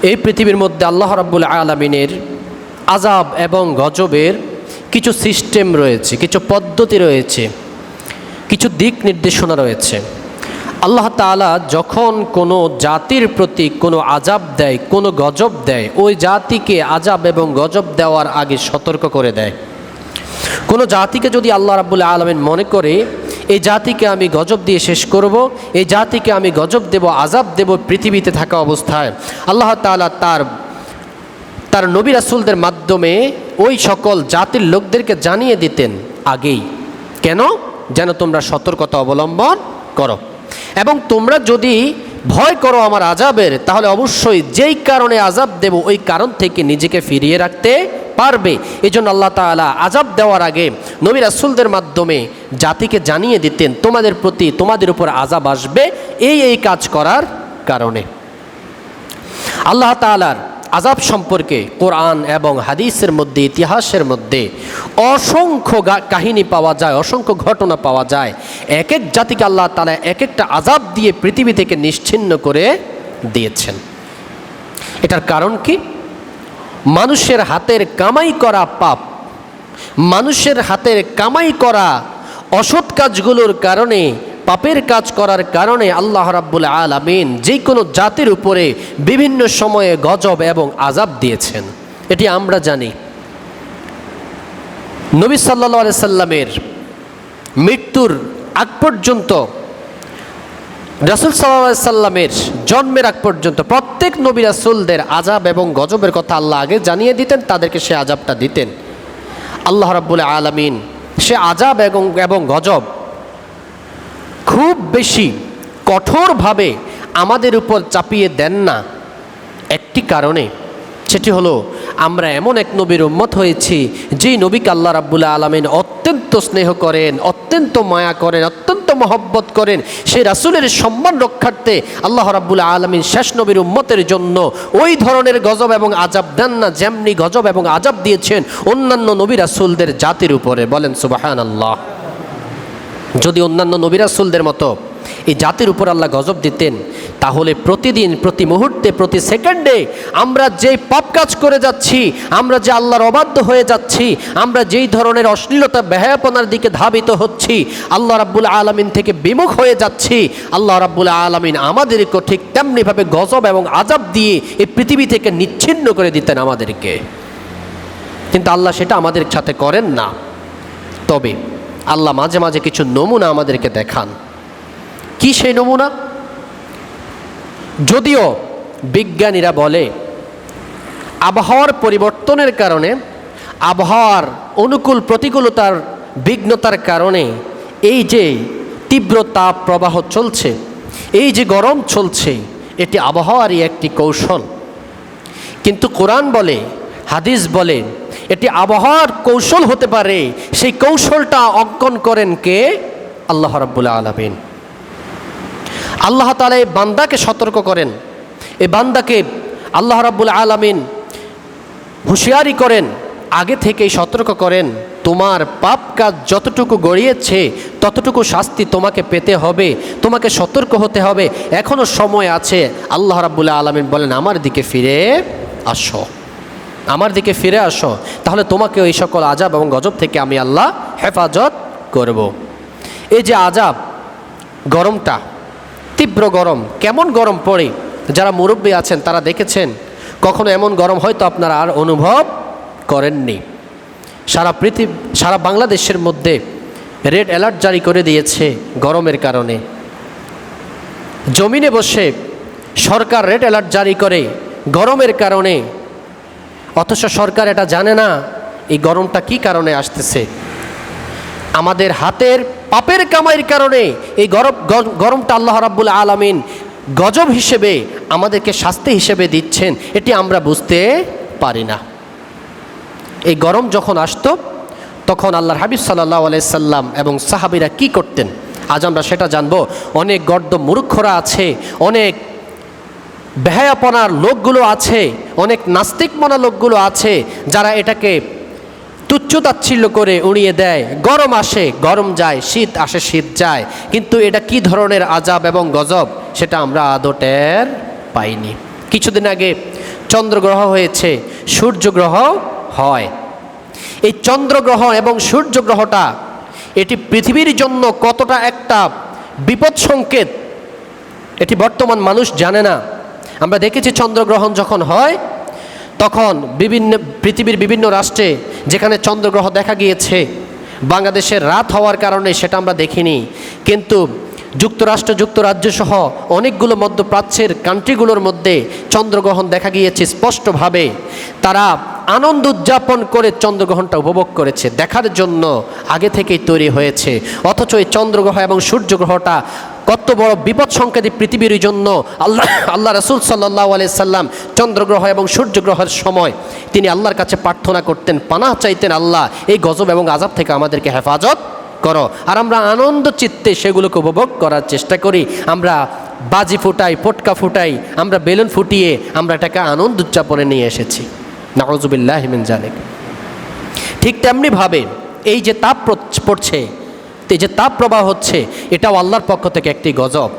এই পৃথিবীর মধ্যে আল্লাহ রাব্বুল আলামিনের আযাব এবং গজবের কিছু সিস্টেম রয়েছে, কিছু পদ্ধতি রয়েছে, কিছু দিক নির্দেশনা রয়েছে। আল্লাহ তাআলা যখন কোনো জাতির প্রতি কোনো আযাব দেয়, কোনো গজব দেয়, ওই জাতিকে আযাব এবং গজব দেওয়ার আগে সতর্ক করে দেয়। কোনো জাতিকে যদি আল্লাহ রাব্বুল আলামিন মনে করে এই জাতিকে আমি গজব দিয়ে শেষ করব, এই জাতিকে আমি গজব দেব, আযাব দেব পৃথিবীতে থাকা অবস্থায়, আল্লাহ তাআলা তার নবী রাসূলদের মাধ্যমে ওই সকল জাতির লোকদেরকে জানিয়ে দিতেন আগেই। কেন? যেন তোমরা সতর্কতা অবলম্বন করো, এবং তোমরা যদি ভয় করো আমার আযাবের, তাহলে অবশ্যই যেই কারণে আযাব দেব ওই কারণ থেকে নিজেকে ফিরিয়ে রাখতে পারবে। এই জন্য আল্লাহ তাআলা আযাব দেওয়ার আগে নবী রাসূলদের মাধ্যমে জাতিকে জানিয়ে দিতেন তোমাদের উপর আযাব আসবে এই কাজ করার কারণে। আল্লাহ তাআলার আযাব সম্পর্কে কোরআন এবং হাদিসের মধ্যে, ইতিহাসের মধ্যে অসংখ্য কাহিনী পাওয়া যায়, অসংখ্য ঘটনা পাওয়া যায়। এক এক জাতিকে আল্লাহ তাআলা এক একটা আযাব দিয়ে পৃথিবী থেকে নিশ্চিহ্ন করে দিয়েছেন। এটার কারণ কি? মানুষের হাতের কামাই করা পাপ, মানুষের হাতের কামাই করা অসৎ কাজগুলোর কারণে, পাপের কাজ করার কারণে আল্লাহ রাব্বুল আলামিন যে কোনো জাতির উপরে বিভিন্ন সময়ে গজব এবং আযাব দিয়েছেন। এটি আমরা জানি। নবী সাল্লাল্লাহু আলাইহি সাল্লামের মৃত্যুর আগ পর্যন্ত, রাসূল সাল্লাল্লাহু আলাইহি সাল্লামের জন্মের আগ পর্যন্ত প্রত্যেক নবী রাসূলদের আযাব এবং গজবের কথা আল্লাহ আগে জানিয়ে দিতেন, তাদেরকে সে আযাবটা দিতেন। আল্লাহ রাব্বুল আলামিন সে আযাব এবং গজব খুব বেশি কঠোরভাবে আমাদের উপর চাপিয়ে দেন না একটি কারণে, সেটি হলো আমরা এমন এক নবীর উম্মত হয়েছি যেই নবীকে আল্লাহ রাব্বুল আলামিন অত্যন্ত স্নেহ করেন, অত্যন্ত মায়া করেন, অত্যন্ত মহব্বত করেন। সেই রাসূলের সম্মান রক্ষার্থে আল্লাহ রাব্বুল আলামিন শেষ নবীর উম্মতের জন্য ওই ধরনের গজব এবং আযাব দেন না যেমনি গজব এবং আযাব দিয়েছেন অন্যান্য নবী রাসূলদের জাতির উপরে। বলেন সুবহানাল্লাহ। যদি অন্যান্য নবী রাসূলদের মতো এই জাতির উপর আল্লাহ গজব দিতেন, তাহলে প্রতিদিন, প্রতি মুহূর্তে, প্রতি সেকেন্ডে আমরা যে পাপ কাজ করে যাচ্ছি, আমরা যে আল্লাহর অবাধ্য হয়ে যাচ্ছি, আমরা যেই ধরনের অশ্লীলতা বেহায়াপনার দিকে ধাবিত হচ্ছি, আল্লাহ রাব্বুল আলামিন থেকে বিমুখ হয়ে যাচ্ছি, আল্লাহ রাব্বুল আলামিন আমাদেরকে ঠিক তেমনিভাবে গজব এবং আযাব দিয়ে এই পৃথিবী থেকে নিচ্ছিন্ন করে দিতেন আমাদেরকে। কিন্তু আল্লাহ সেটা আমাদের সাথে করেন না। তবে আল্লাহ মাঝে মাঝে কিছু নমুনা আমাদেরকে দেখান। কি সেই নমুনা? যদিও বিজ্ঞানীরা বলে আবহাওয়ার পরিবর্তনের কারণে, আবহাওয়ার অনুকূল প্রতিকূলতার বিঘ্নতার কারণে এই যে তীব্র তাপ প্রবাহ চলছে, এই যে গরম চলছে, এটি আবহাওয়ারই একটি কৌশল। কিন্তু কোরআন বলে, হাদিস বলে এটি আবহাওয়ার কৌশল হতে পারে। সেই কৌশলটা অঙ্কন করেন কে? আল্লাহ রাব্বুল আলামিন। আল্লাহ তাআলা এই বান্দাকে সতর্ক করেন, এই বান্দাকে আল্লাহ রাব্বুল আলামিন হুঁশিয়ারি করেন, আগে থেকেই সতর্ক করেন, তোমার পাপ কাজ যতটুকু গড়িয়েছে ততটুকু শাস্তি তোমাকে পেতে হবে, তোমাকে সতর্ক হতে হবে, এখনো সময় আছে। আল্লাহ রাব্বুল আলামিন বলেন আমার দিকে ফিরে আসো, আমার দিকে ফিরে আসো, তাহলে তোমাকে ওই সকল আযাব এবং গজব থেকে আমি আল্লাহ হেফাজত করব। এই যে আযাব, গরমটা, তীব্র গরম, কেমন গরম পড়ে, যারা মুরব্বী আছেন তারা দেখেছেন, কখনো এমন গরম হয়তো আপনারা আর অনুভব করেননি। সারা বাংলাদেশের মধ্যে রেড অ্যালার্ট জারি করে দিয়েছে গরমের কারণে। জমিনে বসে সরকার রেড অ্যালার্ট জারি করে গরমের কারণে, অথচ সরকার এটা জানে না এই গরমটা কি কারণে আসতেছে। আমাদের হাতের পাপের কামাইয়ের কারণে এই গরমটা আল্লাহ রাব্বুল আলামিন গজব হিসেবে আমাদেরকে শাস্তি হিসেবে দিচ্ছেন, এটি আমরা বুঝতে পারি না। এই গরম যখন আসতো তখন আল্লাহর হাবিব সাল্লাল্লাহু আলাইহি সাল্লাম এবং সাহাবীরা কি করতেন, আজ আমরা সেটা জানবো। অনেক গর্দ মূর্খরা আছে, অনেক বেহায়াপনার লোকগুলো আছে, অনেক নাস্তিকমনা লোকগুলো আছে, যারা এটাকে তুচ্ছ-তাচ্ছিল্য করে উড়িয়ে দেয়। গরম আসে গরম যায়, শীত আসে শীত যায়, কিন্তু এটা কি ধরনের আযাব এবং গজব সেটা আমরা আদৌ টের পাইনি। কিছুদিন আগে চন্দ্রগ্রহ হয়েছে, সূর্যগ্রহ হয়। এই চন্দ্রগ্রহ এবং সূর্যগ্রহটা এটি পৃথিবীর জন্য কতটা একটা বিপদ সংকেত, এটি বর্তমান মানুষ জানে না। আমরা দেখেছি চন্দ্রগ্রহণ যখন হয় তখন পৃথিবীর বিভিন্ন রাষ্ট্রে যেখানে চন্দ্রগ্রহ দেখা গিয়েছে, বাংলাদেশের রাত হওয়ার কারণে সেটা আমরা দেখিনি, কিন্তু যুক্তরাজ্য সহ অনেকগুলো মধ্যপ্রাচ্যের কান্ট্রিগুলোর মধ্যে চন্দ্রগ্রহণ দেখা গিয়েছে স্পষ্টভাবে। তারা আনন্দ উদযাপন করে চন্দ্রগ্রহণটা উপভোগ করেছে, দেখার জন্য আগে থেকেই তৈরি হয়েছে। অথচ এই চন্দ্রগ্রহ এবং সূর্যগ্রহটা কত বড় বিপদ সংকেত পৃথিবীর জন্য। আল্লাহ রাসূল সাল্লাল্লাহু আলাইহি সাল্লাম চন্দ্রগ্রহ এবং সূর্যগ্রহের সময় তিনি আল্লাহর কাছে প্রার্থনা করতেন, পানাহ চাইতেন, আল্লাহ এই গজব এবং আযাব থেকে আমাদেরকে হেফাজত করো। আর আমরা আনন্দ চিত্তে সেগুলোকে উপভোগ করার চেষ্টা করি। আমরা বাজি ফুটাই, পটকা ফুটাই, আমরা বেলুন ফুটিয়ে আমরা এটাকে আনন্দ উদযাপনে নিয়ে এসেছি। নাউযুবিল্লাহি মিন যালিক। ঠিক তেমনিভাবে এই যে তাপ পড়ছে, এই যে তাপ প্রবাহ হচ্ছে, এটাও আল্লাহর পক্ষ থেকে একটি গজব।